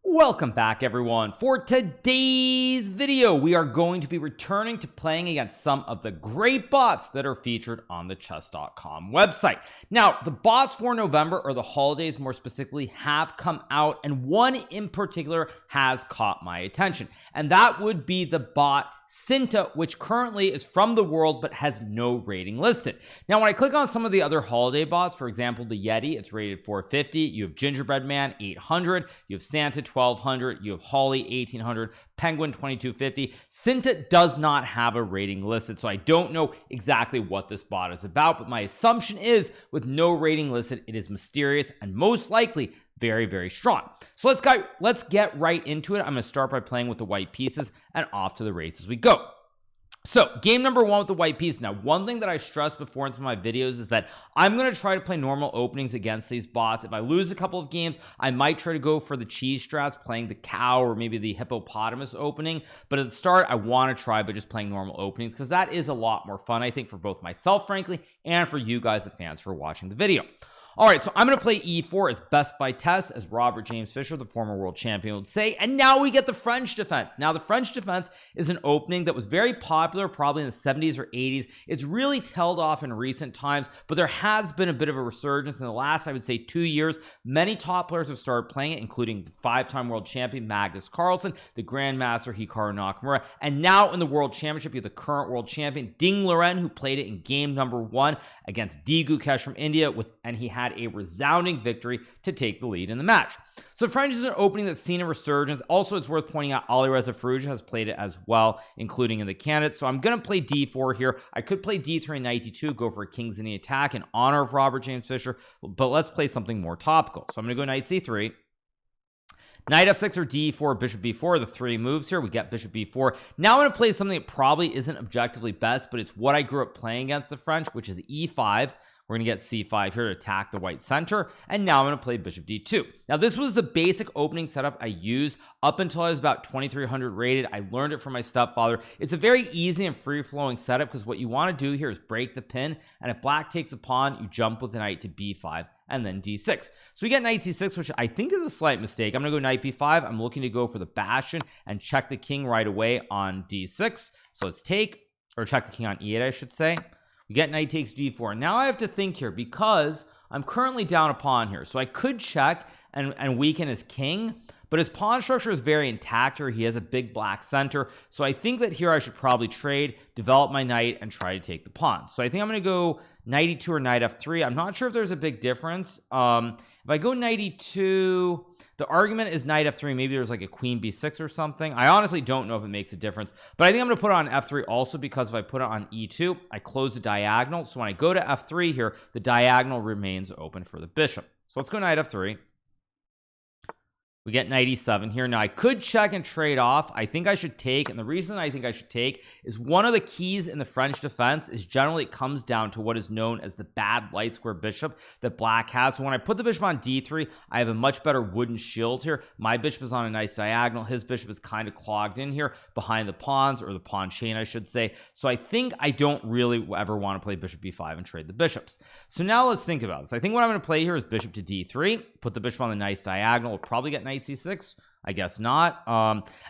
Welcome back everyone. For today's video we are going to be returning to playing against some of the great bots that are featured on the chess.com website. Now the bots for November, or the holidays more specifically, have come out, and one in particular has caught my attention, and that would be the bot Sinta, which currently is from the world but has no rating listed. Now when I click on some of the other holiday bots, for example the Yeti, it's rated 450. You have Gingerbread Man 800, you have Santa 1200, you have Holly 1800, Penguin 2250. Sinta does not have a rating listed, so I don't know exactly what this bot is about, but my assumption is with no rating listed it is mysterious and most likely very strong. So let's get right into it. I'm going to start by playing with the white pieces and off to the races we go. So game number one with the white piece. Now one thing that I stressed before in some of my videos is that I'm going to try to play normal openings against these bots. If I lose a couple of games I might try to go for the cheese strats, playing the cow or maybe the hippopotamus opening, but at the start I want to try by just playing normal openings because that is a lot more fun, I think, for both myself frankly and for you guys, the fans, who are watching the video. All right, so I'm going to play e4 as best by test, as Robert James Fischer, the former world champion, would say. And now we get the French defense. Now the French defense is an opening that was very popular probably in the 70s or 80s. It's really tailed off in recent times, but there has been a bit of a resurgence in the last, I would say, 2 years. Many top players have started playing it, including the 5-time world champion Magnus Carlsen, the grandmaster Hikaru Nakamura, and now in the world championship you have the current world champion Ding Liren, who played it in game number 1 against D Gukesh from India, and he had a resounding victory to take the lead in the match. So French is an opening that's seen a resurgence. Also, it's worth pointing out Alireza Firouzja has played it as well, including in the candidates. So I'm going to play d4 here. I could play d3 and knight d2, go for a king's knee attack in honor of Robert James Fischer, but let's play something more topical. So I'm going to go knight c3, knight f6 or d4, bishop b4, the three moves here. We get bishop b4. Now I'm going to play something that probably isn't objectively best, but it's what I grew up playing against the French, which is e5. We're gonna get c5 here to attack the white center, and now I'm gonna play bishop d2. Now this was the basic opening setup I used up until I was about 2300 rated. I learned it from my stepfather. It's a very easy and free-flowing setup because what you want to do here is break the pin, and if black takes a pawn you jump with the knight to b5 and then d6. So we get knight c6, which I think is a slight mistake. I'm gonna go knight b5. I'm looking to go for the bastion and check the king right away on d6. So let's take, or check the king on e8 I should say. We get knight takes d4. Now I have to think here because I'm currently down a pawn here, so I could check and weaken his king, but his pawn structure is very intact here. He has a big black center, so I think that here I should probably trade, develop my knight, and try to take the pawn. So I think I'm going to go knight e2 or knight f3. I'm not sure if there's a big difference. If I go knight e2, the argument is knight f3. Maybe there's like a queen b6 or something. I honestly don't know if it makes a difference, but I think I'm going to put it on f3 also because if I put it on e2, I close the diagonal. So when I go to f3 here, the diagonal remains open for the bishop. So let's go knight f3. We get knight e7 here. Now I could check and trade off. I think I should take, and the reason I think I should take is one of the keys in the French defense is generally it comes down to what is known as the bad light square bishop that black has. So when I put the bishop on d3, I have a much better wooden shield here. My bishop is on a nice diagonal. His bishop is kind of clogged in here behind the pawns, or the pawn chain I should say. So I think I don't really ever want to play bishop b5 and trade the bishops. So now let's think about this. I think what I'm going to play here is bishop to d3, put the bishop on the nice diagonal. We'll probably get knight c6, I guess not.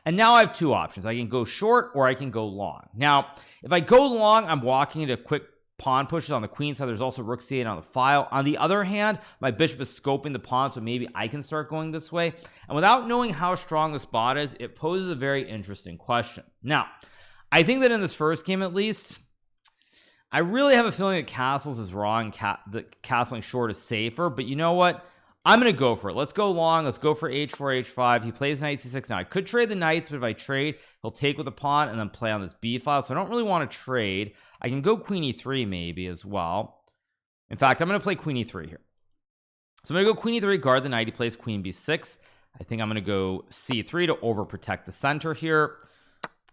And now I have two options. I can go short or I can go long. Now if I go long, I'm walking into quick pawn pushes on the queen side. There's also rook c8 on the file. On the other hand, my bishop is scoping the pawn, so maybe I can start going this way. And without knowing how strong this bot is, it poses a very interesting question. Now I think that in this first game at least, I really have a feeling that castles is wrong, that castling short is safer, but you know what, I'm going to go for it. Let's go long. Let's go for h4, h5. He plays knight c6. Now I could trade the knights, but if I trade, he'll take with the pawn and then play on this b file. So I don't really want to trade. I can go queen e3 maybe as well. In fact, I'm going to play queen e3 here. So I'm going to go queen e3, guard the knight. He plays queen b6. I think I'm going to go c3 to overprotect the center here.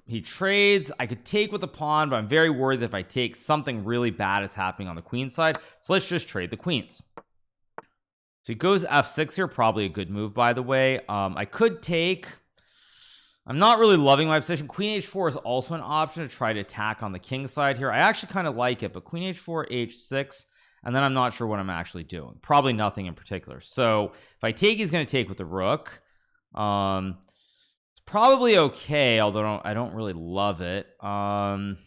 He trades. I could take with the pawn, but I'm very worried that if I take, something really bad is happening on the queen side. So let's just trade the queens. So he goes f6 here, probably a good move by the way. I could take, I'm not really loving my position. Queen h4 is also an option to try to attack on the king side here. I actually kind of like it, but queen h4, h6, and then I'm not sure what I'm actually doing. Probably nothing in particular. So if I take, he's going to take with the rook. It's probably okay, although I don't really love it. Don't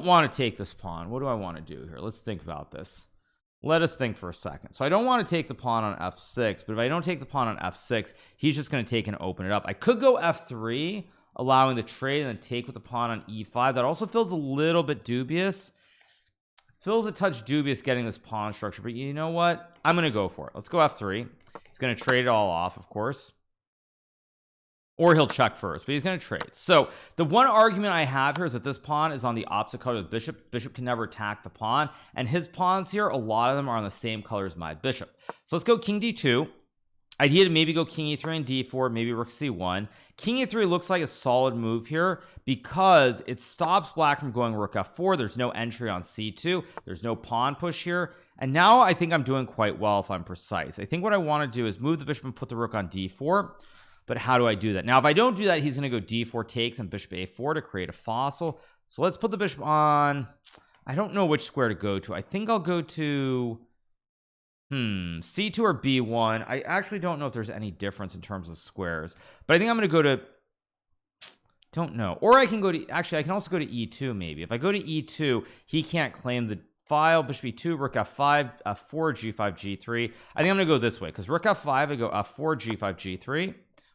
want to take this pawn. What do I want to do here? Let's think about this. Let us think for a second. So I don't want to take the pawn on f6, but if I don't take the pawn on f6, he's just going to take and open it up. I could go f3, allowing the trade, and then take with the pawn on e5. That also feels a little bit dubious. Feels a touch dubious getting this pawn structure, but you know what? I'm going to go for it. Let's go f3. He's going to trade it all off, of course. Or he'll check first, but he's going to trade. So the one argument I have here is that this pawn is on the opposite color of the bishop. Bishop can never attack the pawn, and his pawns here, a lot of them are on the same color as my bishop. So let's go king d2. Idea to maybe go king e3 and d4, maybe rook c1. King e3 looks like a solid move here because it stops black from going rook f4. There's no entry on c2. There's no pawn push here. And now I think I'm doing quite well if I'm precise. I think what I want to do is move the bishop and put the rook on d4. But how do I do that? Now, if I don't do that, he's going to go d4 takes and bishop a4 to create a fossil. So let's put the bishop on. I don't know which square to go to. I think I'll go to c2 or b1. I actually don't know if there's any difference in terms of squares, but I think I'm going to go to, don't know. Or I can go to, actually I can also go to e2 maybe. If I go to e2, he can't claim the file. Bishop e2, rook f5, f4, g5, g3. I think I'm going to go this way because rook f5, I go f4, g5, g3.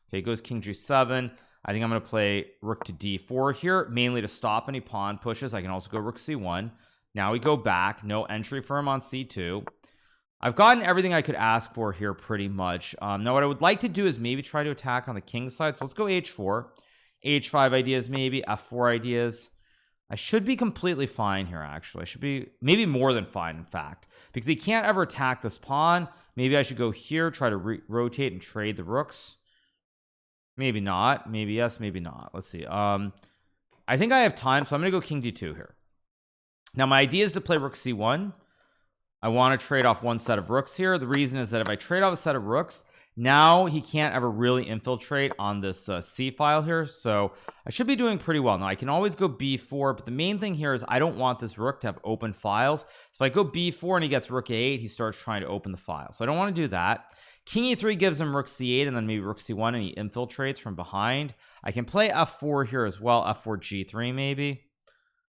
Okay, goes king g7. I think I'm going to play rook to d4 here, mainly to stop any pawn pushes. I can also go rook c1. Now we go back. No entry for him on c2. I've gotten everything I could ask for here pretty much. Now what I would like to do is maybe try to attack on the king side. So let's go h4. h5 ideas maybe, f4 ideas. I should be completely fine here, actually. I should be maybe more than fine, in fact, because he can't ever attack this pawn. Maybe I should go here, try to rotate and trade the rooks. Maybe not, maybe yes, maybe not. Let's see. I think I have time, so I'm gonna go king d2 here. Now my idea is to play rook c1. I want to trade off one set of rooks here. The reason is that if I trade off a set of rooks, now he can't ever really infiltrate on this c file here. So I should be doing pretty well. Now I can always go b4, but the main thing here is I don't want this rook to have open files. So if I go b4 and he gets rook a8, he starts trying to open the file. So I don't want to do that. King e3 gives him rook c8 and then maybe rook c1, and he infiltrates from behind. I can play f4 here as well, f4 g3 maybe.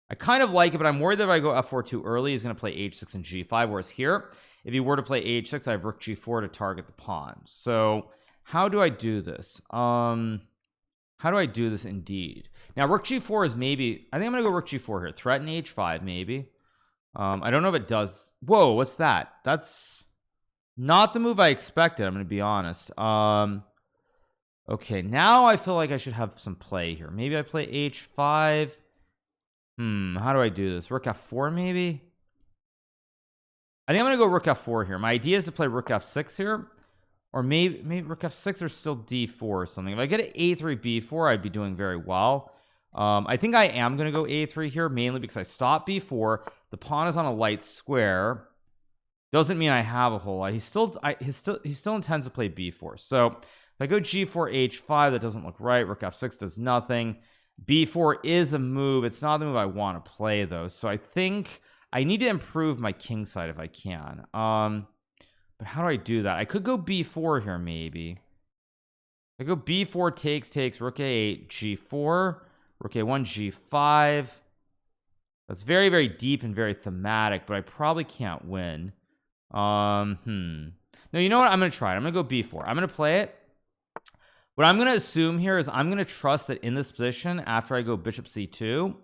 I kind of like it, but I'm worried that if I go f4 too early, he's going to play h6 and g5, whereas here, if he were to play h6, I have rook g4 to target the pawn. So how do I do this? How do I do this indeed? Now rook g4 is maybe, I think I'm going to go rook g4 here. Threaten h5 maybe. I don't know if it does. Whoa, what's that? That's not the move I expected, I'm going to be honest. Okay, now I feel like I should have some play here. Maybe I play h5. How do I do this? Rook f4 maybe? I think I'm going to go rook f4 here. My idea is to play rook f6 here. Or maybe rook f6 or still d4 or something. If I get an a3, b4, I'd be doing very well. I think I am going to go a3 here, mainly because I stopped b4. The pawn is on a light square. Doesn't mean I have a whole lot. He still intends to play b4. So if I go g4 h5, that doesn't look right. Rook f6 does nothing. b4 is a move. It's not the move I want to play though. So I think I need to improve my king side if I can. But how do I do that? I could go b4 here maybe. I go b4 takes rook a8, g4, rook a1, g5. That's very, very deep and very thematic, but I probably can't win. No, you know what? I'm going to try it. I'm going to go b4. I'm going to play it. What I'm going to assume here is I'm going to trust that in this position, after I go bishop c2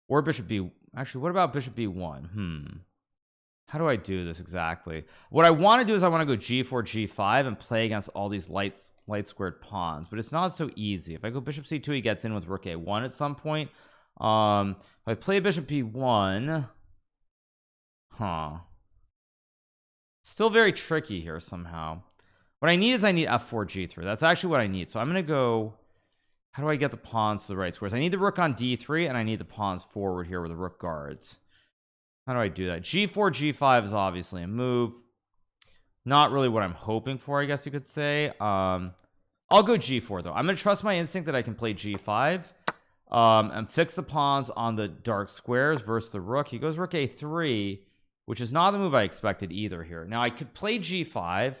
or bishop b, actually, what about bishop b1? How do I do this exactly? What I want to do is I want to go g4, g5 and play against all these light squared pawns, but it's not so easy. If I go bishop c2, he gets in with rook a1 at some point. If I play bishop b1, still very tricky here somehow. What I need is I need f4 g3. That's actually what I need. So I'm going to go, how do I get the pawns to the right squares? I need the rook on d3 and I need the pawns forward here where the rook guards. How do I do that? g4 g5 is obviously a move. Not really what I'm hoping for, I guess you could say. I'll go g4 though. I'm going to trust my instinct that I can play g5 and fix the pawns on the dark squares versus the rook. He goes rook a3, which is not the move I expected either here. Now I could play g5.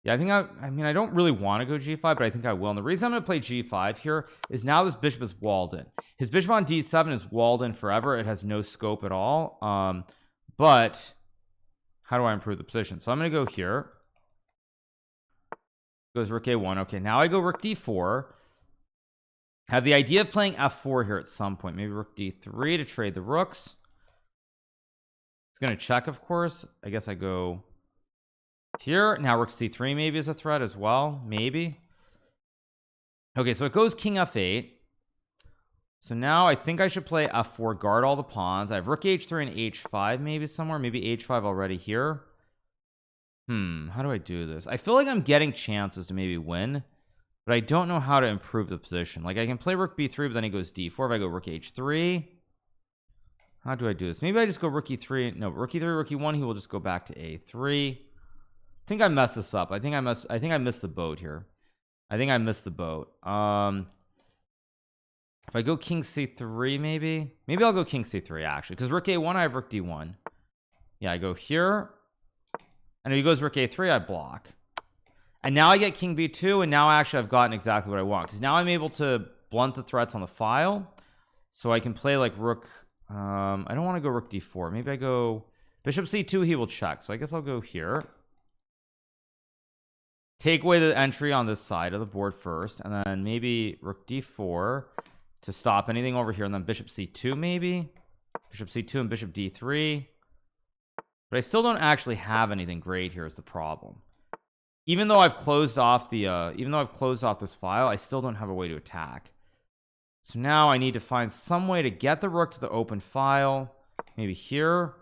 Yeah, I mean, I don't really want to go g5, but I think I will. And the reason I'm going to play g5 here is now this bishop is walled in. His bishop on d7 is walled in forever. It has no scope at all. But how do I improve the position? So I'm going to go here. Goes rook a1. Okay, now I go rook d4. Have the idea of playing f4 here at some point. Maybe rook d3 to trade the rooks. It's going to check, of course. I guess I go here. Now rook c3 maybe is a threat as well. Maybe. Okay, so it goes king f8. So now I think I should play f4, guard all the pawns. I have rook h3 and h5 maybe somewhere. Maybe h5 already here. How do I do this? I feel like I'm getting chances to maybe win, but I don't know how to improve the position. Like I can play rook b3, but then he goes d4. If I go rook h3, how do I do this? Maybe I just go rook e3. No, rook e3, rook e1. He will just go back to a3. I think I messed this up. I think I missed the boat here. I think I missed the boat. If I go king c3, maybe I'll go king c3 actually, because rook a1, I have rook d1. Yeah, I go here, and if he goes rook a3, I block. And now I get king b2, and now actually I've gotten exactly what I want, because now I'm able to blunt the threats on the file, so I can play like rook. I don't want to go rook d4. Maybe I go bishop c2. He will check, so I guess I'll go here. Take away the entry on this side of the board first, and then maybe rook d4 to stop anything over here, and then bishop c2 maybe. Bishop c2 and bishop d3. But I still don't actually have anything great here is the problem. Even though I've closed off this file, I still don't have a way to attack. So now I need to find some way to get the rook to the open file. Maybe here.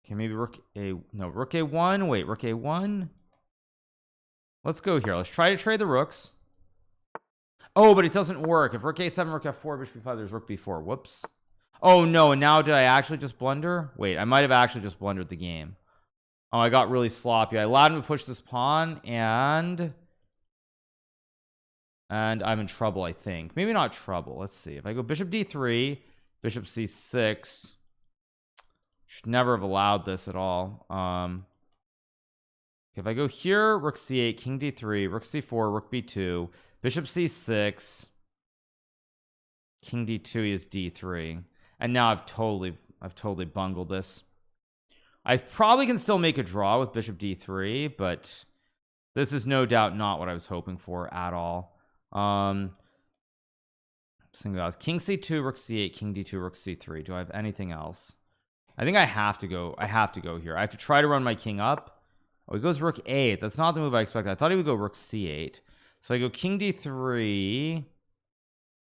Okay, maybe rook a1. Wait, rook a1. Let's go here. Let's try to trade the rooks. Oh, but it doesn't work. If rook a7, rook f4, bishop b5, there's rook b4. Whoops. Oh no, and now did I actually just blunder? Wait, I might have actually just blundered the game. Oh, I got really sloppy. I allowed him to push this pawn, and I'm in trouble, I think. Maybe not trouble. Let's see. If I go bishop d3, bishop c6, should never have allowed this at all. If I go here, rook c8, king d3, rook c4, rook b2, bishop c6, king d2 is d3, and now I've totally bungled this. I probably can still make a draw with bishop d3, but this is no doubt not what I was hoping for at all. Single guys, king c2, rook c8, king d2, rook c3. Do I have anything else? I think I have to go here. I have to try to run my king up. Oh, he goes rook 8. That's not the move I expected. I thought he would go rook c8. So I go king d3.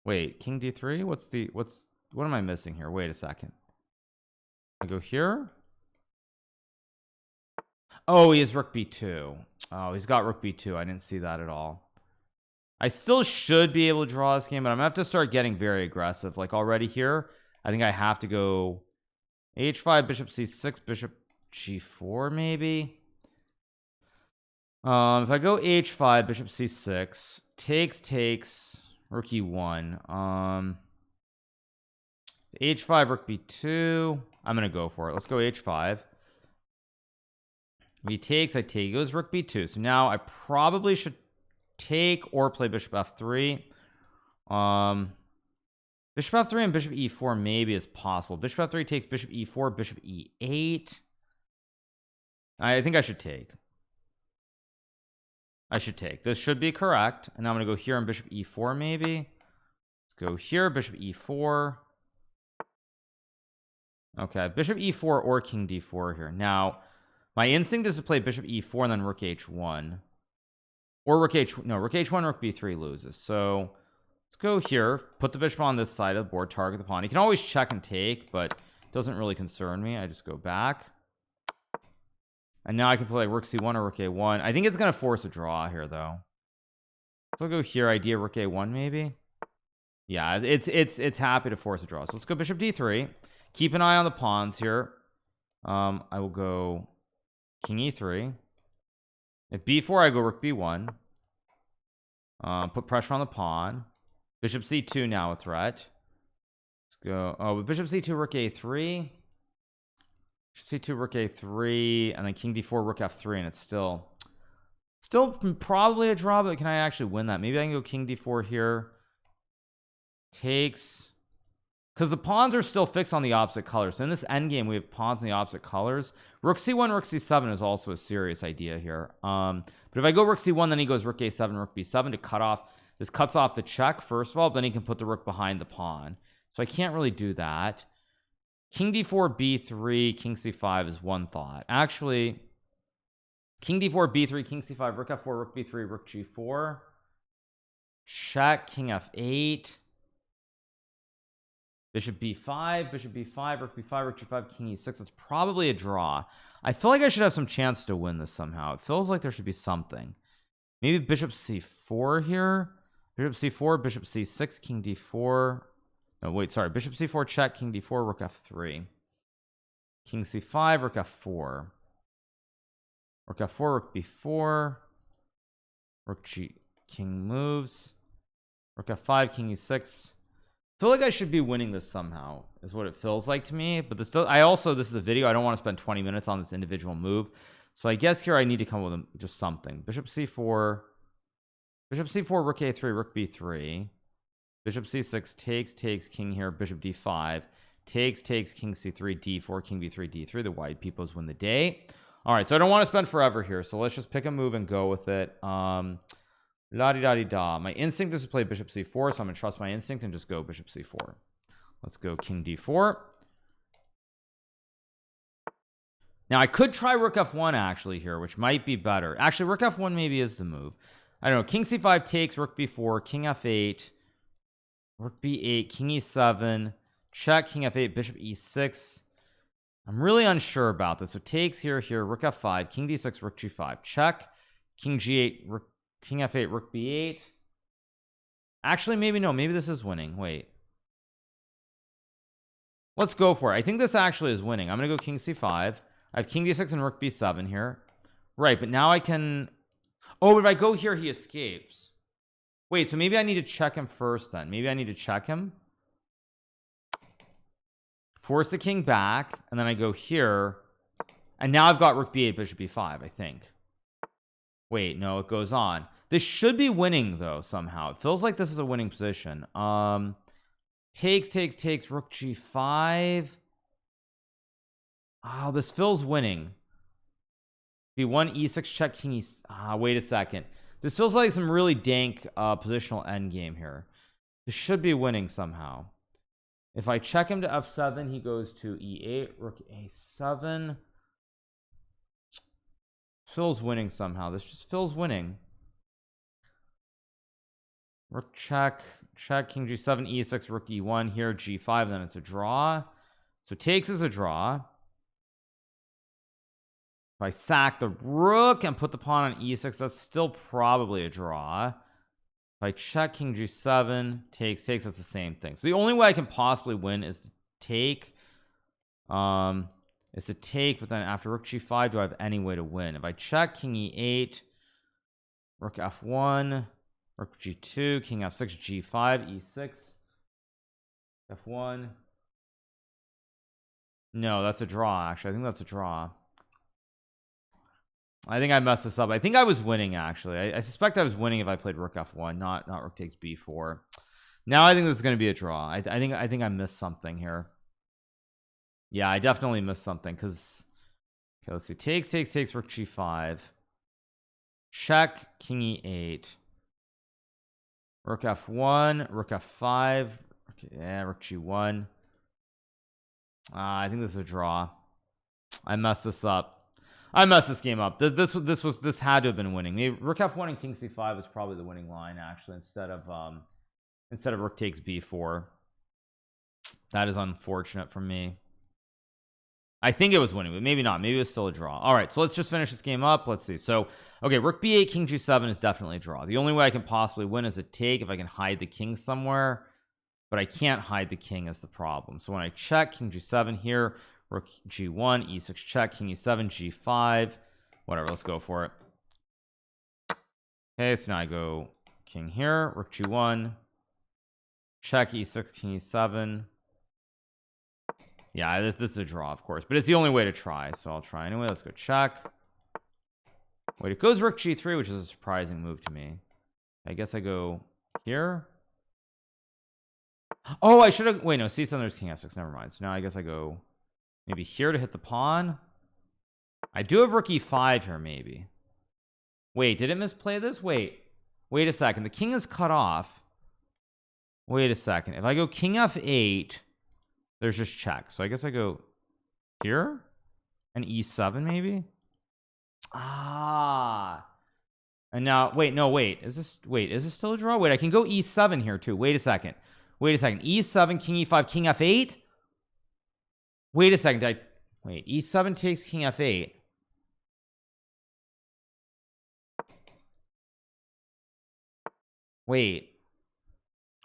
Wait, king d3? What am I missing here? Wait a second. I go here. Oh, he has rook b2. Oh, he's got rook b2. I didn't see that at all. I still should be able to draw this game, but I'm gonna have to start getting very aggressive. Like already here, I think I have to go h5, bishop c6, bishop g4 maybe. If I go h5, bishop c6, takes, rook e1. H5, rook b2. I'm gonna go for it. Let's go h5. If he takes, I take. He goes rook b2. So now I probably should take or play bishop f3. Bishop f3 and bishop e4 maybe is possible. Bishop f3 takes bishop e4, bishop e8. I think I should take. This should be correct. And now I'm going to go here on bishop e4 maybe. Let's go here, bishop e4. Okay, bishop e4 or king d4 here. Now, my instinct is to play bishop e4 and then rook h1. Or rook h1, rook b3 loses. So let's go here, put the bishop on this side of the board, target the pawn. You can always check and take, but it doesn't really concern me. I just go back. And now I can play rook c1 or rook a1. I think it's going to force a draw here, though. So I'll go here, idea rook a1 maybe. Yeah, it's happy to force a draw. So let's go bishop d3. Keep an eye on the pawns here. I will go king e3. If b4, I go rook b1. Put pressure on the pawn. Bishop c2 now a threat. Let's go. Oh, but bishop c2, rook a3. bishop c2 rook a3 and then king d4 rook f3 and it's still probably a draw, but can I actually win that? Maybe I can go king d4 here, takes, because the pawns are still fixed on the opposite colors. So in this endgame we have pawns in the opposite colors. Rook c1 rook c7 is also a serious idea here. But if I go rook c1 then he goes rook a7 rook b7 to cut off. This cuts off the check first of all, then he can put the rook behind the pawn, so I can't really do that. King d4 b3 king c5 is one thought. Actually, king d4 b3 king c5 rook f4 rook b3 rook g4 check, king f8, bishop b5 rook b5 rook g5 king e6. That's probably a draw. I feel like I should have some chance to win this somehow. It feels like there should be something. Maybe bishop c4 here, bishop c4 bishop c6 king d4. No, wait, sorry, bishop c4 check, king d4 rook f3 king c5 rook f4 rook f4 rook b4 rook g, king moves, rook f5 king e6. I feel like I should be winning this somehow is what it feels like to me, but this does, this is a video, I don't want to spend 20 minutes on this individual move, so I guess here I need to come with just something. Bishop c4 rook a3 rook b3 bishop c6 takes king here, bishop d5 takes king c3 d4 king b3 d3. The white peoples win the day. All right, so I don't want to spend forever here, so let's just pick a move and go with it. La-di-da-di-da. My instinct is to play bishop c4, so I'm gonna trust my instinct and just go bishop c4. Let's go king d4. Now I could try rook f1 actually here, which might be better. Actually, rook f1 maybe is the move. I don't know. King c5 takes, rook b4 king f8 rook b8 king e7 check, king f8 bishop e6. I'm really unsure about this. So takes here, rook f5 king d6 rook g5 check, king g8 rook, king f8 rook b8. Actually, maybe no, maybe this is winning. Wait, let's go for it. I think this actually is winning. I'm gonna go king c5. I have king d6 and rook b7 here, right? But now I can, oh, if I go here he escapes. Wait, so maybe I need to check him first then. Maybe I need to check him, force the king back, and then I go here, and now I've got rook b8 bishop b5, I think. Wait, no, it goes on. This should be winning though somehow. It feels like this is a winning position. Takes rook g5. Oh, this feels winning. b1 e6 check king e, wait a second. This feels like some really dank positional endgame here. This should be winning somehow. If I check him to f7, he goes to e8 rook a7. Feels winning somehow. This just feels winning. Rook check king g7 e6 rook e1 here g5, then it's a draw. So takes is a draw. If I sack the rook and put the pawn on e6, that's still probably a draw. If I check king g7 takes, that's the same thing. So the only way I can possibly win is to take. But then after rook g5, do I have any way to win? If I check king e8 rook f1 rook g2 king f6 g5 e6 f1. No, that's a draw. Actually, I think that's a draw. I think I messed this up. I think I was winning actually. I suspect I was winning if I played rook f1, not rook takes b4. Now I think this is going to be a draw. I think I missed something here. Yeah, I definitely missed something because, okay, let's see. Takes rook g5 check king e8 rook f1 rook f5. Okay, yeah, rook g1. I think this is a draw. I messed this up. I messed this game up. This had to have been winning. Maybe rook f1 and king c5 was probably the winning line actually, instead of rook takes b4. That is unfortunate for me. I think it was winning, but maybe not. Maybe it was still a draw. All right, so let's just finish this game up. Let's see. So, okay, rook b8 king g7 is definitely a draw. The only way I can possibly win is a take if I can hide the king somewhere, but I can't hide the king is the problem. So when I check king g7 here, rook g1 e6 check king e7 g5, whatever, let's go for it. Okay, so now I go king here, rook g1 check e6 king e7. Yeah, this is a draw, of course, but it's the only way to try, so I'll try anyway. Let's go check. Wait, it goes rook g3, which is a surprising move to me. I guess I go here. Oh, I should have. Wait, no, c7, there's king f6. Never mind. So now I guess I go maybe here to hit the pawn. I do have rook e5 here, maybe. Wait, did it misplay this? Wait a second. The king is cut off. Wait a second. If I go king f8, there's just check. So I guess I go here and e7 maybe. Ah. And now wait, no, wait. Is this still a draw? Wait, I can go e7 here too. Wait a second. E7, king e5, king f8. Wait a second. Wait, e7 takes king f8. Wait,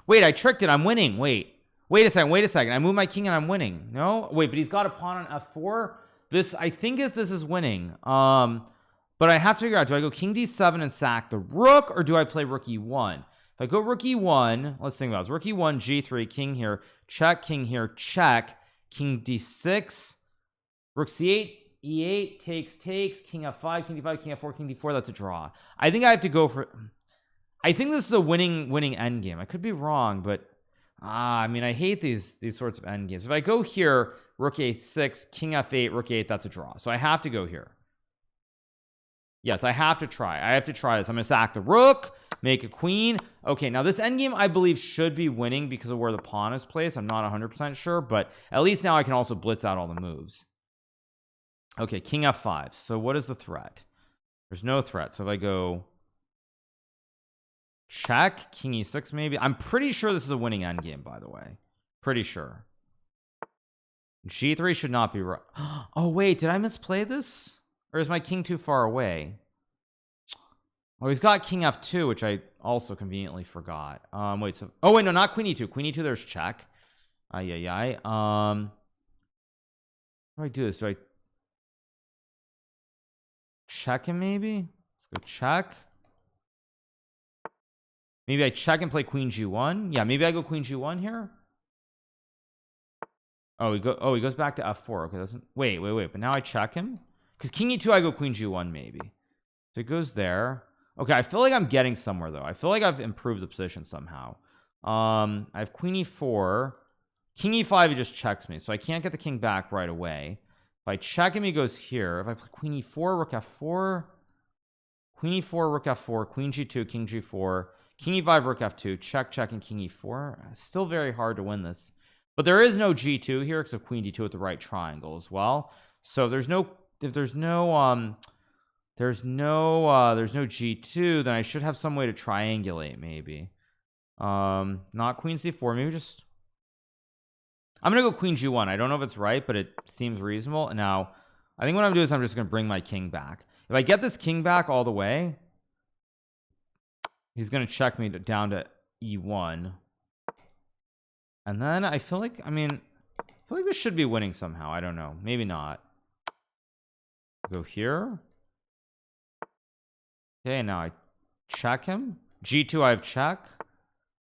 I tricked it. I'm winning. Wait a second. I move my king and I'm winning. No, wait, but he's got a pawn on f4. I think this is winning. But I have to figure out, do I go king d7 and sack the rook, or do I play rook e1? If I go rook e1, let's think about this. Rook e1, g3, king here, check, king here, check, king d6, rook c8, e8, takes, king f5, king d5, king f4, king d4. That's a draw. I think I have to go for... I think this is a winning endgame. I could be wrong, but I mean, I hate these sorts of endgames. If I go here, rook a6, king f8, rook a8, that's a draw. So I have to go here. Yes, I have to try. this. I'm going to sack the rook, make a queen. Okay, now this endgame, I believe, should be winning because of where the pawn is placed. I'm not 100% sure, but at least now I can also blitz out all the moves. Okay, king f5. So what is the threat? There's no threat. So if I go check, king e6 maybe. I'm pretty sure this is a winning endgame, by the way. Pretty sure. g3 should not be right. Oh, wait, did I misplay this? Or is my king too far away? Oh, he's got king f2, which I also conveniently forgot. Wait, so... Oh, wait, no, not queen e2. Queen e2, there's check. How do I do this? Do I check him maybe? Let's go check. Maybe I check and play queen g1. Yeah, maybe I go queen g1 here. Oh, he goes back to f4. Okay, doesn't... Wait. But now I check him. Because king e2, I go queen g1 maybe. So it goes there. Okay, I feel like I'm getting somewhere, though. I feel like I've improved the position somehow. I have queen e4. King e5, he just checks me. So I can't get the king back right away. If I check him, he goes here. If I play queen e4, rook f4. Queen e4, rook f4. Queen g2, king g4. King e5, rook f2. Check, and king e4. It's still very hard to win this. But there is no g2 here because of queen d2 at the right triangle as well. So if there's no g2, then I should have some way to triangulate maybe. Not queen c4, maybe just... I'm gonna go queen g1. I don't know if it's right, but it seems reasonable. Now I think what I'm doing is I'm just gonna bring my king back. If I get this king back all the way, he's gonna check me down to e1, and then I feel like this should be winning somehow. I don't know, maybe not. Go here. Okay, now I check him. G2, I have check.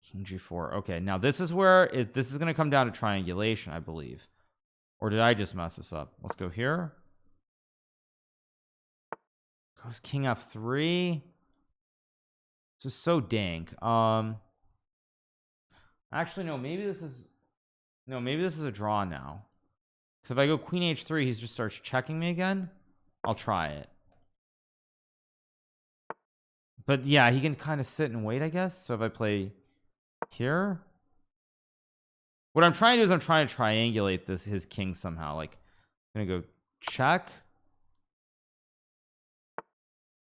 King g4. Okay, now this is where this is going to come down to triangulation, I believe. Or did I just mess this up? Let's go here. Goes king f3. This is so dank. Actually, no, maybe this is a draw now. Because if I go queen h3, he just starts checking me again. I'll try it. But yeah, he can kind of sit and wait, I guess. So if I play here, what I'm trying to do is I'm trying to triangulate his king somehow. Like, I'm gonna go check.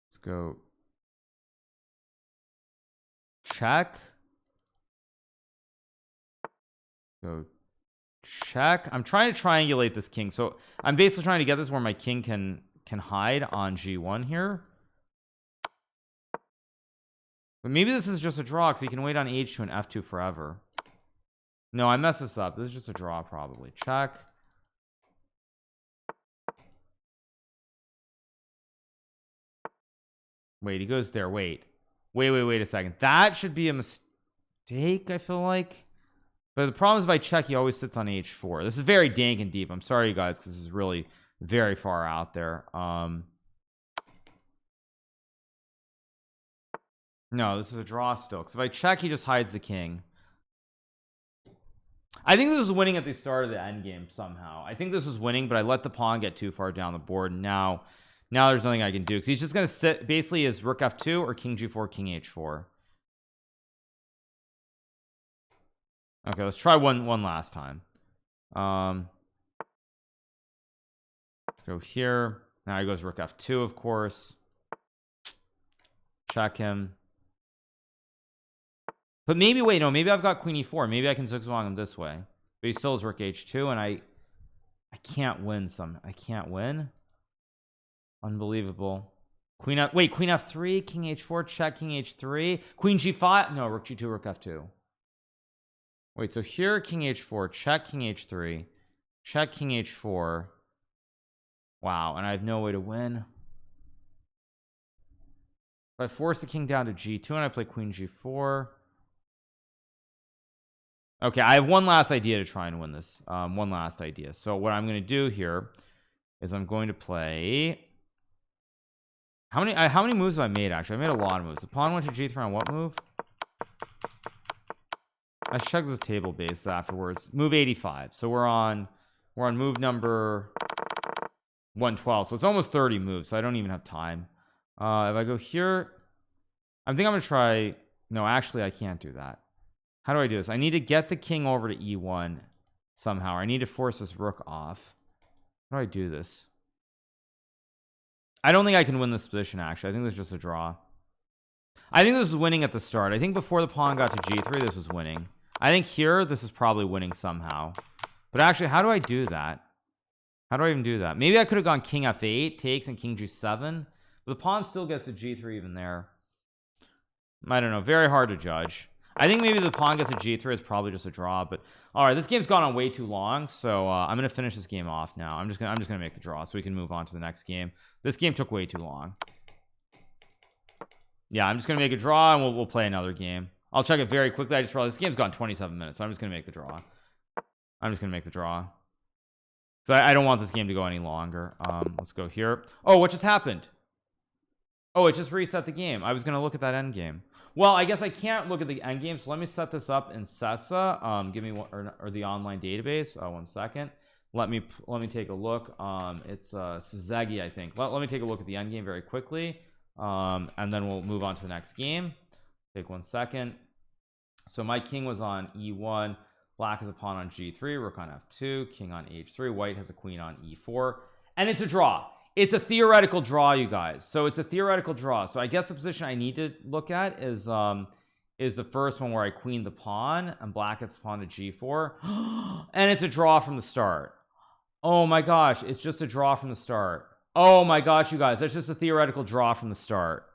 Let's go check. Go check. I'm trying to triangulate this king. So I'm basically trying to get this where my king can hide on g1 here. But maybe this is just a draw because he can wait on h2 and f2 forever. No, I messed this up. This is just a draw probably. Check. Wait, he goes there. Wait a second. That should be a mistake, I feel like. But the problem is if I check, he always sits on h4. This is very dank and deep. I'm sorry, you guys, because this is really very far out there. No, this is a draw still, because if I check, he just hides the king. I think this was winning at the start of the end game somehow. I think this was winning, but I let the pawn get too far down the board, and now there's nothing I can do, because he's just going to sit basically as rook f2 or king g4, king h4. Okay, let's try one last time. Let's go here. Now he goes rook f2, of course. Check him. But maybe, wait, no, maybe I've got queen e4. Maybe I can zigzag him this way. But he still has rook h2, and I can't win I can't win. Unbelievable. Queen f3, king h4, check, king h3, queen g5. No, rook g2, rook f2. Wait, so here, king h4, check, king h3, check, king h4. Wow, and I have no way to win. If I force the king down to g2 and I play queen g4. Okay, I have one last idea to try and win this. One last idea. So what I'm going to do here is I'm going to play. How many moves have I made? Actually, I made a lot of moves. The pawn went to g3 on what move? I checked the table base afterwards. Move 85. So we're on move number 112. So it's almost 30 moves. So I don't even have time. If I go here, I think I'm gonna try. No, actually, I can't do that. How do I do this? I need to get the king over to e1 somehow. I need to force this rook off. How do I do this? I don't think I can win this position, actually. I think this is just a draw. I think this was winning at the start. I think before the pawn got to g3, this was winning. I think here, this is probably winning somehow. But actually, how do I do that? How do I even do that? Maybe I could have gone king f8, takes, and king g7. But the pawn still gets to g3 even there. I don't know. Very hard to judge. I think maybe the pawn gets a g3 is probably just a draw, but all right, this game's gone on way too long, so I'm gonna finish this game off now. I'm just gonna make the draw so we can move on to the next game. This game took way too long. Yeah, I'm just gonna make a draw and we'll play another game. I'll check it very quickly. I just realized this game's gone 27 minutes, so I'm just gonna make the draw. I'm just gonna make the draw. So I don't want this game to go any longer. Let's go here. Oh, what just happened? Oh, it just reset the game. I was gonna look at that end game. Well, I guess I can't look at the end game, so let me set this up in Sessa. Give me one or the online database. 1 second. Let me take a look. It's Suzegi, I think. Let me take a look at the end game very quickly, and then we'll move on to the next game. Take 1 second. So my king was on e1. Black has a pawn on g3, rook on f2, king on h3. White has a queen on e4, and it's a draw. It's a theoretical draw, you guys. So it's a theoretical draw. So I guess the position I need to look at is the first one where I queen the pawn and black gets the pawn to g4. And it's a draw from the start. Oh my gosh, it's just a draw from the start. Oh my gosh, you guys, that's just a theoretical draw from the start.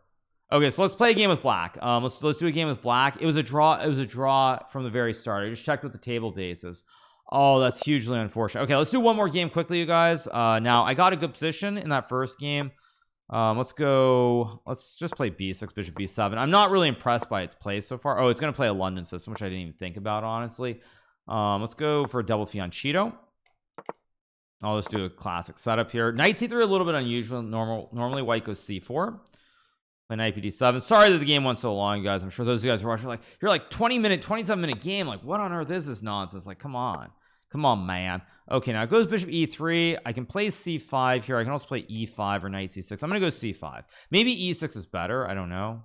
Okay, so let's play a game with black. Let's do a game with black. It was a draw. It was a draw from the very start. I just checked with the table bases. Oh, that's hugely unfortunate. Okay, let's do one more game quickly, you guys. Now I got a good position in that first game. Let's just play b6, bishop b7. I'm not really impressed by its play so far. Oh, it's going to play a London system, which I didn't even think about, honestly. Let's go for a double fianchetto. I'll just do a classic setup here. Knight c3 a little bit unusual. Normally white goes c4. Play knight d7. Sorry that the game went so long, guys. I'm sure those of you guys are watching like, you're like 27-minute game. Like, what on earth is this nonsense? Like, come on, man. Okay, now it goes bishop e3. I can play c5 here. I can also play e5 or knight c6. I'm gonna go c5. Maybe e6 is better. I don't know.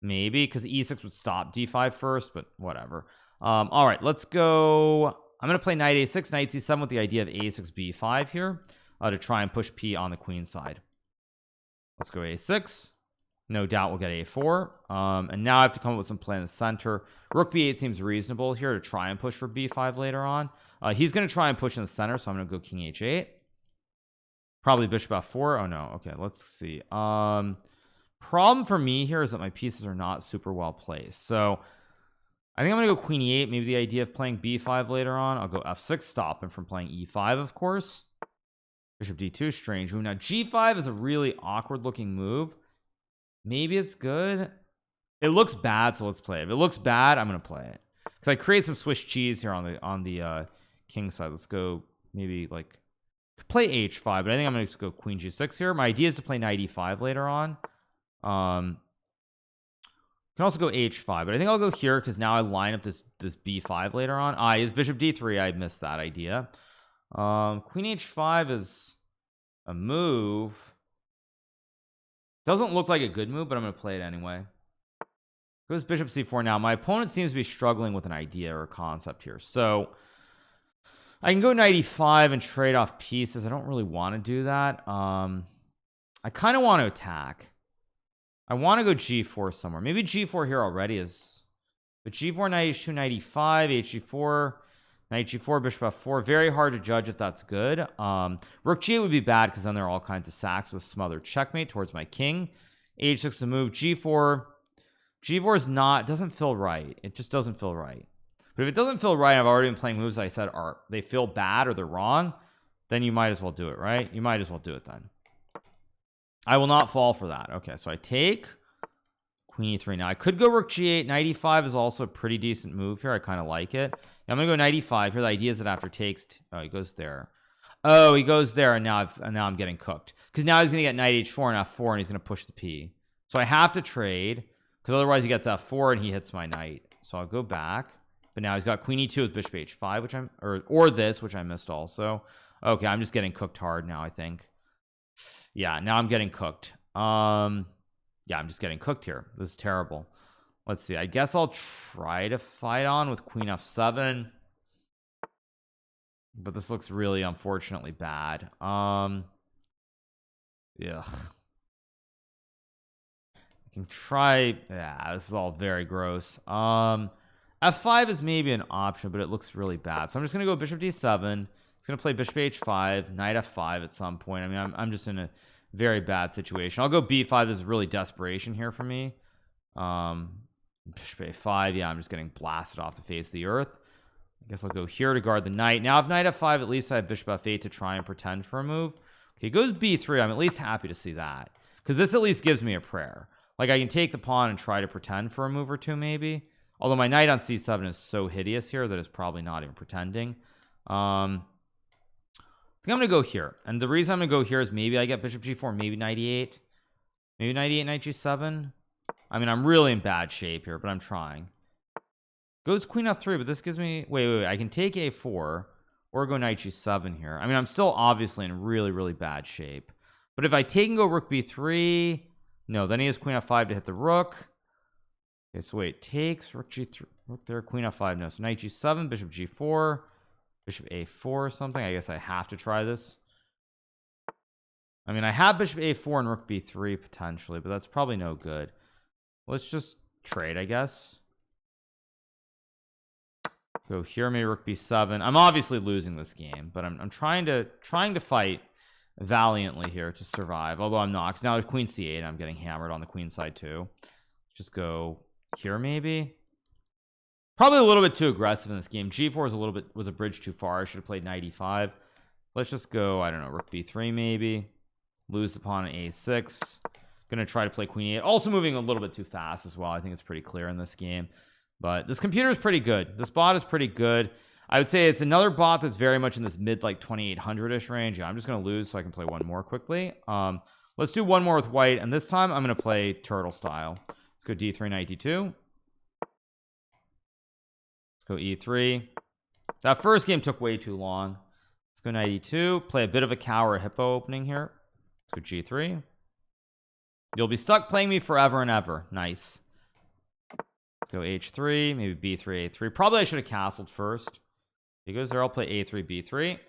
Maybe because e6 would stop d5 first, but whatever. All right, let's go. I'm gonna play knight a6, knight c7 with the idea of a6 b5 here to try and push p on the queen side. Let's go a6. No doubt we'll get a4. And now I have to come up with some play in the center. Rook b8 seems reasonable here to try and push for b5 later on. He's going to try and push in the center, so I'm going to go king h8. Probably bishop f4. Oh no. Okay, let's see. Problem for me here is that my pieces are not super well placed. So I think I'm going to go queen e8. Maybe the idea of playing b5 later on. I'll go f6, stop him from playing e5, of course. Bishop d2, strange move. Now g5 is a really awkward looking move. Maybe it's good. It looks bad, so let's play it. If it looks bad, I'm gonna play it because I create some Swiss cheese here on the king side. Let's go maybe like play h5, but I think I'm gonna just go queen g6 here. My idea is to play knight e5 later on. Can also go h5, but I think I'll go here because now I line up this b5 later on. Is bishop d3. I missed that idea. Queen h5 is a move. Doesn't look like a good move, but I'm gonna play it anyway. Goes bishop c4. Now my opponent seems to be struggling with an idea or a concept here, so I can go knight e5 and trade off pieces. I don't really want to do that. I kind of want to attack. I want to go g4 somewhere. Maybe g4 here already is, but g4, knight h2, knight e5, hg4, knight g4, bishop f4. Very hard to judge if that's good. Rook g8 would be bad because then there are all kinds of sacks with smothered checkmate towards my king. h6 to move. G4 is not, doesn't feel right. It just doesn't feel right. But if it doesn't feel right, I've already been playing moves that I said are they feel bad or they're wrong, then you might as well do it, right? You might as well do it then. I will not fall for that. Okay, so I take queen e3. Now I could go rook g8. Knight e5 is also a pretty decent move here. I kind of like it. Now I'm gonna go knight e5 here. The idea is that after takes, oh, he goes there. Oh, he goes there, and now I'm getting cooked because now he's gonna get knight h4 and f4, and he's gonna push the p. So I have to trade because otherwise he gets f4 and he hits my knight. So I'll go back. But now he's got queen e2 with bishop h5, which I'm or this, which I missed also. Okay, I'm just getting cooked hard now, I think. Yeah, now I'm getting cooked. Yeah, I'm just getting cooked here. This is terrible. Let's see. I guess I'll try to fight on with queen f7. But this looks really unfortunately bad. Yeah. I can try. Yeah, this is all very gross. F5 is maybe an option, but it looks really bad. So I'm just gonna go bishop d7. It's gonna play bishop h5, knight f5 at some point. I mean, I'm just in a very bad situation. I'll go b5. This is really desperation here for me. Bishop a5. Yeah, I'm just getting blasted off the face of the earth. I guess I'll go here to guard the knight. Now if knight f5, at least I have bishop f8 to try and pretend for a move. Okay, goes b3. I'm at least happy to see that because this at least gives me a prayer. Like I can take the pawn and try to pretend for a move or two maybe. Although my knight on c7 is so hideous here that it's probably not even pretending. I think I'm gonna go here, and the reason I'm gonna go here is maybe I get bishop g4, maybe knight e8, maybe knight e8, knight g7. I mean, I'm really in bad shape here, but I'm trying. Goes queen f3, but this gives me wait. I can take a4 or go knight g7 here. I mean, I'm still obviously in really bad shape. But if I take and go rook b3, no, then he has queen f5 to hit the rook. Okay, so wait, takes rook g3, rook there, queen f5, no. So knight g7, bishop g4, bishop a4 or something. I guess I have to try this. I mean, I have bishop a4 and rook b3 potentially, but that's probably no good. Let's just trade, I guess. Go here, maybe rook b7. I'm obviously losing this game, but I'm trying to fight valiantly here to survive. Although I'm not, because now there's queen c8. And I'm getting hammered on the queen side too. Just go here maybe. Probably a little bit too aggressive in this game. g4 is was a bridge too far. I should have played knight e5. Let's just go, I don't know, rook b3 maybe. Lose the pawn at a6. Gonna try to play queen e8. Also moving a little bit too fast as well. I think it's pretty clear in this game. But this computer is pretty good. This bot is pretty good. I would say it's another bot that's very much in this mid like 2800-ish range. Yeah, I'm just gonna lose so I can play one more quickly. Let's do one more with white, and this time I'm gonna play turtle style. Let's go d3, knight d2. Let's go e3. That first game took way too long. Let's go knight e2. Play a bit of a cow or a hippo opening here. Let's go g3. You'll be stuck playing me forever and ever. Nice. Let's go h3, maybe b3, a3. Probably I should have castled first. He goes there. I'll play a3, b3.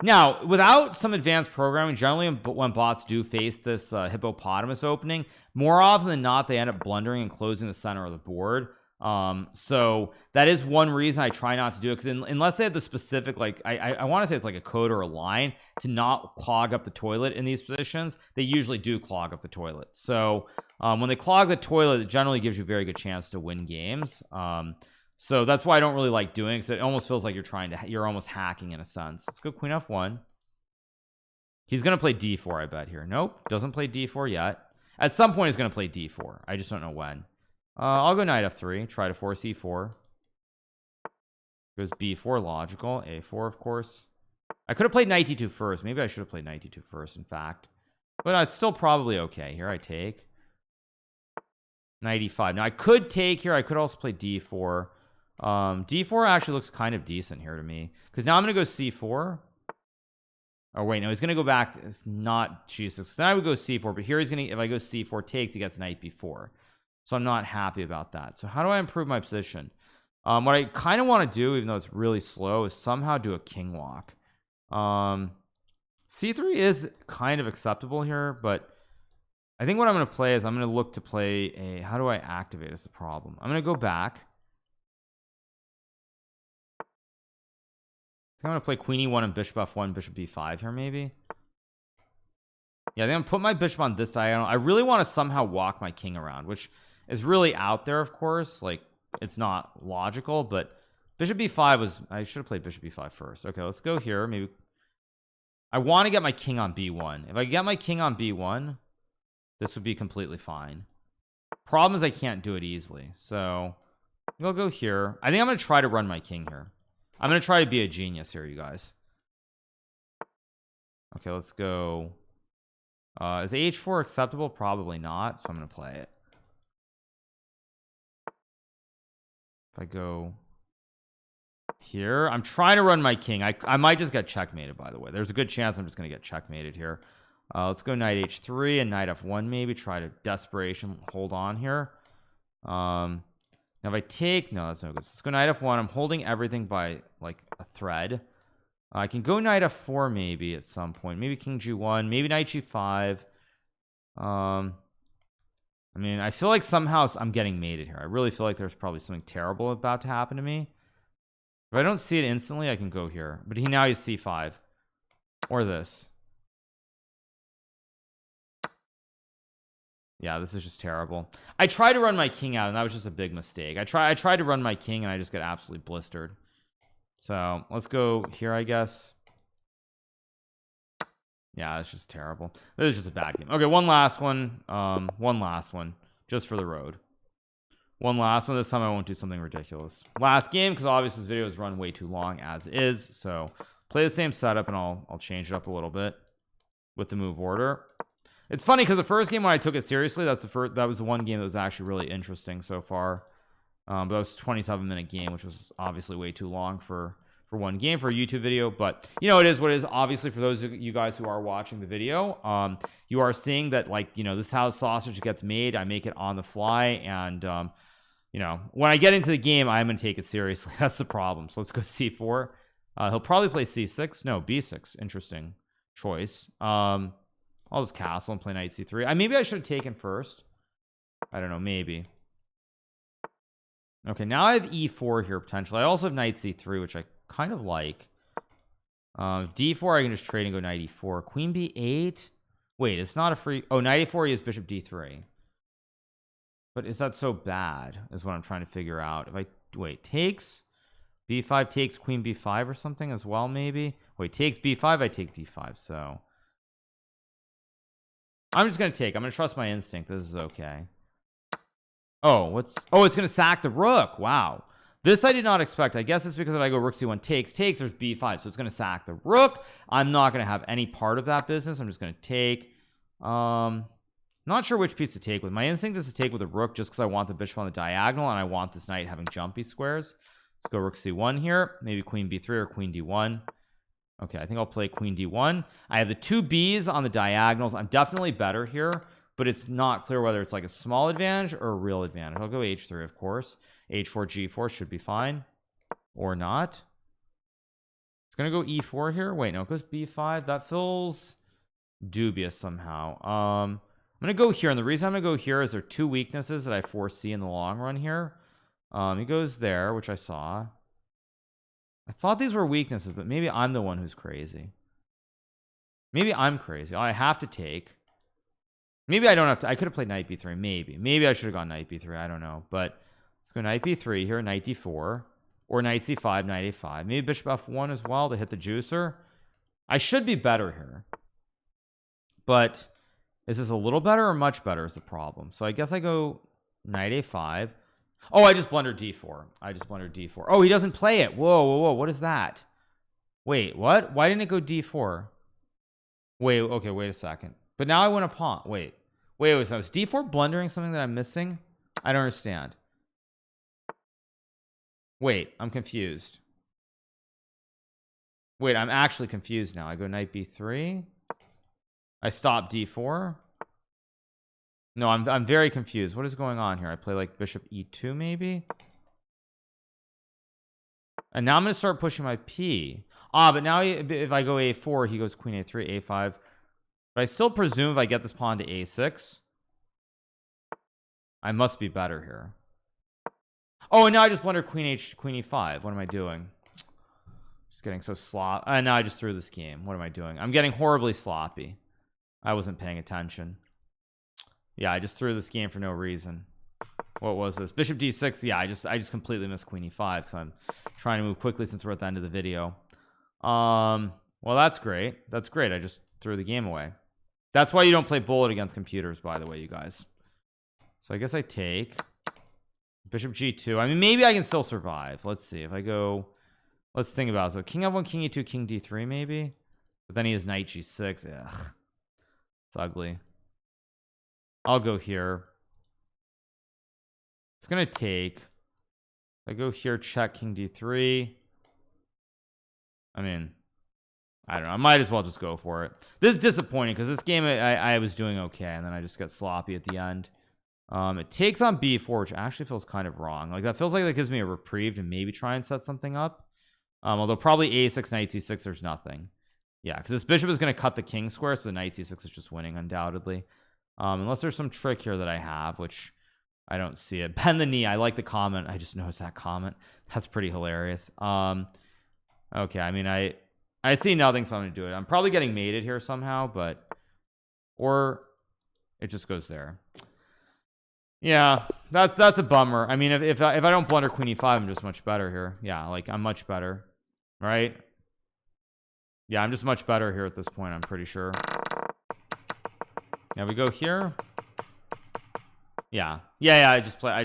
Now, without some advanced programming, generally when bots do face this hippopotamus opening, more often than not, they end up blundering and closing the center of the board. So that is one reason I try not to do it, because unless they have the specific, like I want to say it's like a code or a line to not clog up the toilet in these positions, they usually do clog up the toilet. So when they clog the toilet, it generally gives you a very good chance to win games. So that's why I don't really like doing it, because it almost feels like you're almost hacking in a sense. Let's go queen f1. He's gonna play d4, I bet here. Nope, doesn't play d4 yet. At some point he's gonna play d4. I just don't know when. I'll go knight f3, try to force e4. Goes b4, logical. a4, of course. I could have played knight d2 first. Maybe I should have played knight d2 first, in fact. But it's still probably okay. Here I take knight e5. Now I could take here. I could also play d4. D4 actually looks kind of decent here to me, because now I'm gonna go c4. Oh wait, no, he's gonna go back. It's not g6. Then I would go c4, but here he's gonna, if I go c4 takes, he gets knight b4. So I'm not happy about that. So how do I improve my position? What I kind of want to do, even though it's really slow, is somehow do a king walk. c3 is kind of acceptable here, but I think what I'm going to play is I'm going to look to play a, how do I activate is the problem. I'm going to go back. I'm going to play queen e1 and bishop f1, bishop b5 here maybe. Yeah, I think I'm put my bishop on this diagonal. I really want to somehow walk my king around, which is really out there, of course. Like, it's not logical, but bishop b5 was, I should have played bishop b5 first. Okay, let's go here. Maybe I want to get my king on b1. If I get my king on b1, this would be completely fine. Problem is I can't do it easily, so I'll go here. I think I'm going to try to run my king here. I'm going to try to be a genius here, you guys. Okay, let's go. Is h4 acceptable? Probably not, so I'm going to play it. If I go here, I'm trying to run my king. I might just get checkmated, by the way. There's a good chance I'm just going to get checkmated here. Let's go knight h3 and knight f1 maybe. Try to desperation hold on here. Now if I take, no, that's no good. So let's go knight f1. I'm holding everything by like a thread. I can go knight f4 maybe at some point. Maybe king g1, maybe knight g5. I mean, I feel like somehow I'm getting mated here. I really feel like there's probably something terrible about to happen to me. If I don't see it instantly, I can go here. But now he's c5 or this. Yeah, this is just terrible. I tried to run my king out, and that was just a big mistake. I tried to run my king, and I just get absolutely blistered. So let's go here, I guess. Yeah, it's just terrible. This is just a bad game. Okay, one last one. One last one, just for the road. One last one. This time I won't do something ridiculous. Last game, because obviously this video is run way too long as is. So play the same setup, and I'll change it up a little bit with the move order. It's funny because the first game when I took it seriously, that was the one game that was actually really interesting so far. But that was a 27-minute game, which was obviously way too long for one game for a YouTube video. But you know, it is what it is. Obviously, for those of you guys who are watching the video, you are seeing that, like, you know, this is how sausage gets made. I make it on the fly, and you know, when I get into the game, I'm gonna take it seriously. That's the problem. So let's go c4. He'll probably play c6. No, b6. Interesting choice. I'll just castle and play knight c3. Maybe I should have taken first. I don't know, maybe. Okay, now I have e4 here potentially. I also have knight c3, which I kind of like. d4 I can just trade and go knight e4. Queen b8. Wait, it's not a free. Oh, knight e4 is bishop d3. But is that so bad is what I'm trying to figure out. If I wait, takes b5, takes queen b5 or something as well, maybe. Wait, takes b5, I take d5. So I'm just gonna take. I'm gonna trust my instinct. This is okay. Oh, it's gonna sack the rook. Wow, this I did not expect. I guess it's because if I go rook c1 takes, there's b5, so it's gonna sack the rook. I'm not gonna have any part of that business. I'm just gonna take. Not sure which piece to take with. My instinct is to take with a rook just because I want the bishop on the diagonal and I want this knight having jumpy squares. Let's go rook c1 here. Maybe queen b3 or queen d1. Okay, I think I'll play queen d1. I have the two b's on the diagonals. I'm definitely better here, but it's not clear whether it's like a small advantage or a real advantage. I'll go h3, of course. h4 g4 should be fine, or not. It's gonna go e4 here. Wait, no, it goes b5. That feels dubious somehow. I'm gonna go here, and the reason I'm gonna go here is there are two weaknesses that I foresee in the long run here. He goes there, which I saw. I thought these were weaknesses, but maybe I'm the one who's crazy. Maybe I'm crazy. I have to take. Maybe I don't have to. I could have played knight b3. Maybe I should have gone knight b3. I don't know. But let's go knight b3 here, knight d4, or knight c5, knight a5. Maybe bishop f1 as well to hit the juicer. I should be better here. But is this a little better or much better is the problem. So I guess I go knight a5. Oh, I just blundered d4. I just blundered d4. Oh, he doesn't play it. Whoa, whoa, whoa. What is that? Wait, what? Why didn't it go d4? Wait, okay, wait a second. But now I went a pawn. Wait, so is d4 blundering something that I'm missing? I don't understand. Wait, I'm confused. Wait, I'm actually confused now. I go knight b3. I stop d4. No, I'm very confused. What is going on here? I play like bishop e2 maybe. And now I'm going to start pushing my p. But now if I go a4, he goes queen a3, a5. But I still presume if I get this pawn to a6, I must be better here. Oh, and now I just blunder queen e5. What am I doing? Just getting so sloppy. And now I just threw the scheme. What am I doing? I'm getting horribly sloppy. I wasn't paying attention. Yeah, I just threw this game for no reason. What was this? Bishop d6. Yeah, I just completely missed queen e5 because I'm trying to move quickly since we're at the end of the video. Well, that's great. That's great. I just threw the game away. That's why you don't play bullet against computers, by the way, you guys. So I guess I take bishop g2. I mean, maybe I can still survive. Let's see if I go. Let's think about it. So king f1, king e2, king d3 maybe. But then he has knight g6. Ugh, it's ugly. I'll go here. It's gonna take. I go here, check king d3. I mean, I don't know. I might as well just go for it. This is disappointing because this game I was doing okay, and then I just got sloppy at the end. It takes on b4, which actually feels kind of wrong. Like that feels like that gives me a reprieve to maybe try and set something up. Although probably a6, knight c6, there's nothing. Yeah, because this bishop is going to cut the king square, so the knight c6 is just winning undoubtedly. Unless there's some trick here that I have, which I don't see it. Bend the knee. I like the comment. I just noticed that comment. That's pretty hilarious. Okay, I mean, I see nothing, so I'm going to do it. I'm probably getting mated here somehow, but or it just goes there. Yeah, that's a bummer. I mean, if I don't blunder queen e5, I'm just much better here. Yeah, like I'm much better, right? Yeah, I'm just much better here at this point, I'm pretty sure. Now we go here. Yeah. I just play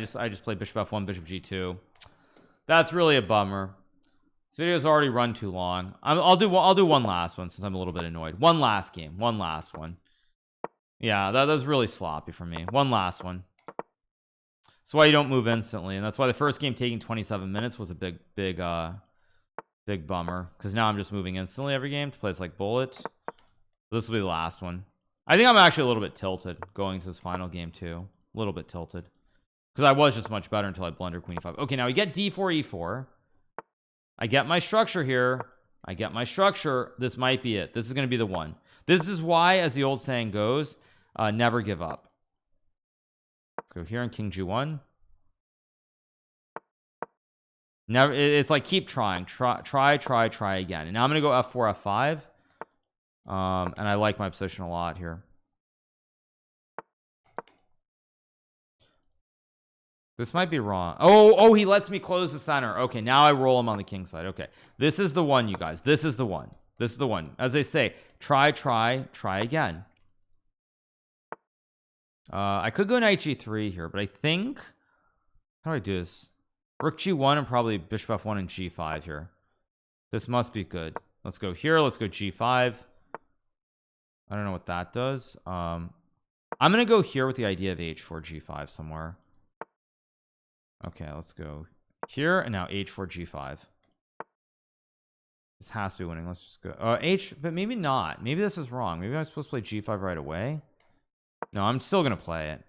bishop f1, bishop g2. That's really a bummer. This video's already run too long. I'll do one last one since I'm a little bit annoyed. One last game, one last one. Yeah, that was really sloppy for me. One last one. That's why you don't move instantly, and that's why the first game taking 27 minutes was a big bummer, because now I'm just moving instantly every game to play like bullet. This will be the last one. I think I'm actually a little bit tilted going to this final game too. A little bit tilted because I was just much better until I blundered queen e5. Okay, now we get d4 e4. I get my structure here. I get my structure. This might be it. This is going to be the one. This is why, as the old saying goes, never give up. Let's go here on king g1. Never. It's like keep trying. Try again. And now I'm going to go f4 f5. And I like my position a lot here. This might be wrong. Oh, he lets me close the center. Okay, now I roll him on the king side. Okay, this is the one, you guys. This is the one. This is the one. As they say, try again. I could go knight g3 here, but I think, how do I do this? Rook g1 and probably bishop f1 and g5 here. This must be good. Let's go here. Let's go g5. I don't know what that does. I'm gonna go here with the idea of h4 g5 somewhere. Okay, let's go here and now h4 g5. This has to be winning. Let's just go but maybe not. Maybe this is wrong. Maybe I'm supposed to play g5 right away. No, I'm still gonna play it.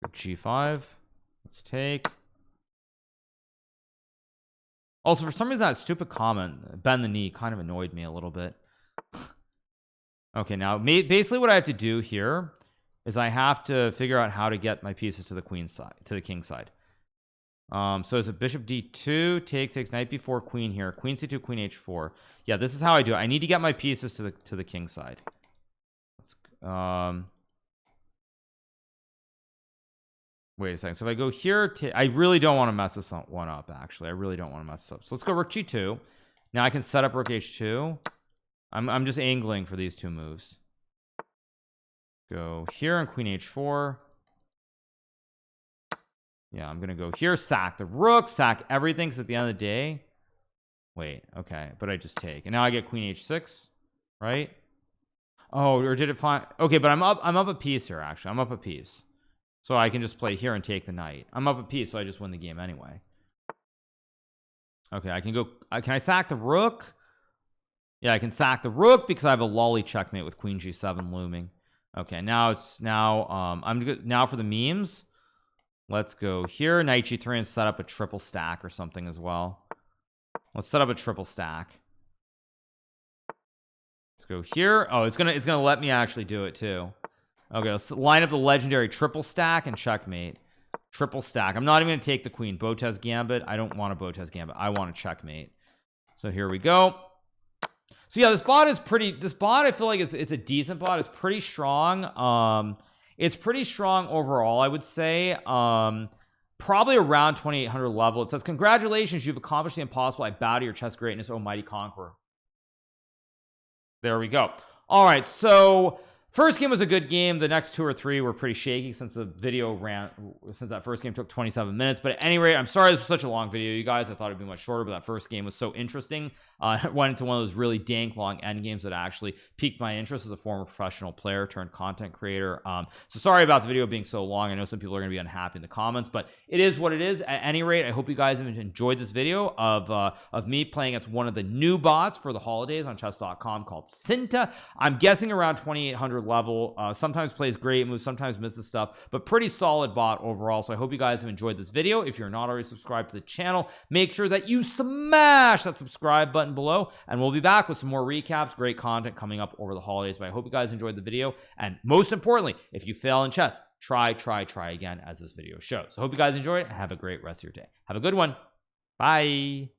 G5. Let's take. Also, for some reason, that stupid comment, bend the knee, kind of annoyed me a little bit. Okay, now basically what I have to do here is I have to figure out how to get my pieces to the queen side, to the king side. So it's a bishop d2 takes knight b4, queen here, queen c2, queen h4. Yeah, this is how I do it. I need to get my pieces to the king side. Let's wait a second. So if I go here, I really don't want to mess this one up. Actually, I really don't want to mess this up. So let's go rook g2. Now I can set up rook h2. I'm just angling for these two moves. Go here on queen h4. Yeah, I'm gonna go here, sack the rook, sack everything, because at the end of the day, wait, okay, but I just take, and now I get queen h6, right? Oh, or did it find, okay, but I'm up a piece here. Actually, I'm up a piece, so I can just play here and take the knight. I'm up a piece, so I just win the game anyway. Okay, I can go, can I sack the rook? Yeah, I can sack the rook because I have a lolly checkmate with queen g7 looming. Okay, now it's I'm good now for the memes. Let's go here, knight g3, and set up a triple stack or something as well. Let's set up a triple stack. Let's go here. Oh, it's gonna let me actually do it too. Okay, let's line up the legendary triple stack and checkmate. Triple stack. I'm not even gonna take the queen. Botez gambit. I don't want a Botez gambit. I want a checkmate. So here we go. So yeah, this bot is pretty, this bot I feel like it's a decent bot. It's pretty strong. It's pretty strong overall, I would say. Probably around 2800 level. It says, congratulations, you've accomplished the impossible. I bow to your chess greatness, oh mighty conqueror. There we go. All right, so first game was a good game. The next 2 or 3 were pretty shaky since the video ran, since that first game took 27 minutes. But at any rate, I'm sorry this was such a long video, you guys. I thought it'd be much shorter, but that first game was so interesting. It went into one of those really dank long end games that actually piqued my interest as a former professional player turned content creator. So sorry about the video being so long. I know some people are going to be unhappy in the comments, but it is what it is. At any rate, I hope you guys have enjoyed this video of me playing against one of the new bots for the holidays on chess.com called Sinta. I'm guessing around 2800 level. Sometimes plays great moves, sometimes misses stuff, but pretty solid bot overall. So I hope you guys have enjoyed this video. If you're not already subscribed to the channel, make sure that you smash that subscribe button below, and we'll be back with some more recaps, great content coming up over the holidays. But I hope you guys enjoyed the video, and most importantly, if you fail in chess, try again, as this video shows. So I hope you guys enjoyed it and have a great rest of your day. Have a good one. Bye.